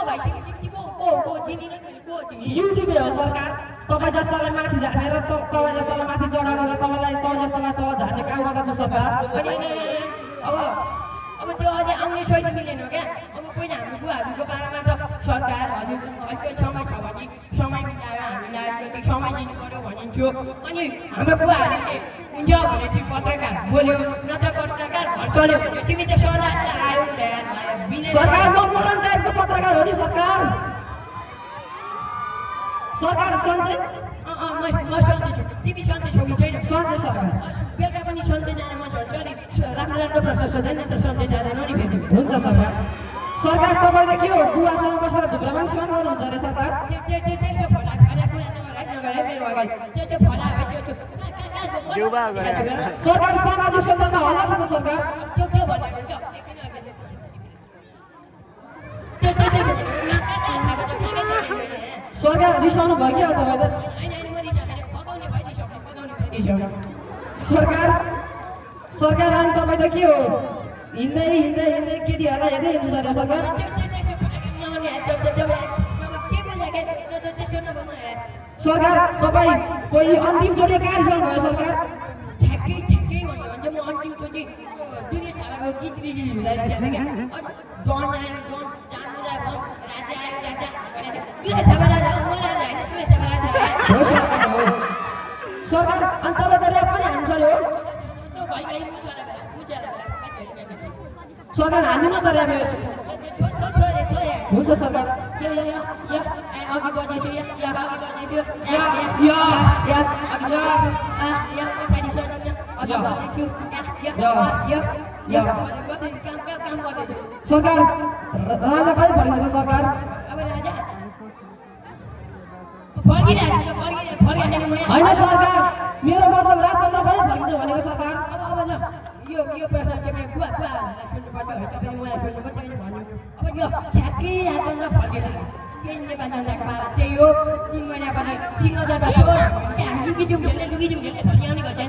भाइ तिमीको को जिनी र मैले को तिमी युट्युबर हो सरकार तपाईँ जस्तालाई माथि झार्ने र तपाईँ जस्तालाई माथि चढाउने र तपाईँ जस्तालाई तल झार्ने काम गर्दछ सरकार अनि अब त्यो अहिले आउने शैली मिलेन क्या अब पहिला हाम्रो बुवाहरूको बारेमा त सरकार हजुरसँग अलिकति समय छ भने समय मिलाएर हामीलाई अलिकति समय दिनु पर्यो भनिन्थ्यो अनि हाम्रो बुवाहरूले हुन्छ भनेपछि पत्रकार बोल्यो नत्र पत्रकार घर चल्यो भन्यो तिमी त सल्लाह आयो सरकार म मोडर्न टाइपको पत्रकार हो नि सरकार सरकार सन्चै म सन्चै छु तिमी सन्चै छौ कि छैन सन्चै सरकार बेलुका पनि सन्चै जाने म भन्छु अलिक राम्रो प्रश्न सोध्दैन नत्र सन्चै जाँदैन नि फेरि हुन्छ सरकार सरकार तपाईँले के हो बुवासँग बसेर धुक्रामाङ सेवन गर्नुहुन्छ अरे सरकार त्यसो फला फला कुरा नगर मेरो अगाडि त्यो फला भयो त्यो सरकार सामाजिक सञ्जालमा हल्ला छ त सरकार त्यो भनेको सरकार रिसाउनु भयो क्या तपाईँले सरकार अनि तपाईँ त के हो हिँड्दै केटीहरूलाई हेर्दै हिँड्नु छ सरकार सरकार तपाईँ कोही अन्तिमचोटि कहाँ रिसाउनु भयो सरकार ठ्याक्कै भन्यो भने म अन्तिमचोटि दुनियाँ थापाको गीत रिलिज हुँदा रिसाएको क्या जन आयो जन जान्नु जायो राजा आयो राजा दुनियाँ थापा राजा हो म राजा होइन दुनियाँ थापा राजा हो सरकार हो सरकार अनि तपाईँ त ऱ्याप पनि हाल्नु पर्यो सरकार हाल्नु त ऱ्याप हुन्छ सरकार अघि बजेछु अघि बजेछु पछाडि सजिलो अघि बजेछु काम गर्दैछु सरकार राजा कहिले फर्किन्छ सरकार अब राजा फर्किरहेको होइन सरकार मेरो मतलब राजतन्त्र कहिले फर्किन्छ भनेको सरकार अब ल यो प्रश्न चाहिँ मेरो बुवा सुन्नुपर्छ है तपाईँले मलाई सुन्नुभयो तपाईँले भन्नु अब यो ठ्याक्कै राजतन्त्र फर्केर केही नेपाल जनताको बाह्र त्यही हो 3 महिनापछि सिंहदरबार लुकी जुम खेल्ने भोलि आउने गर्छ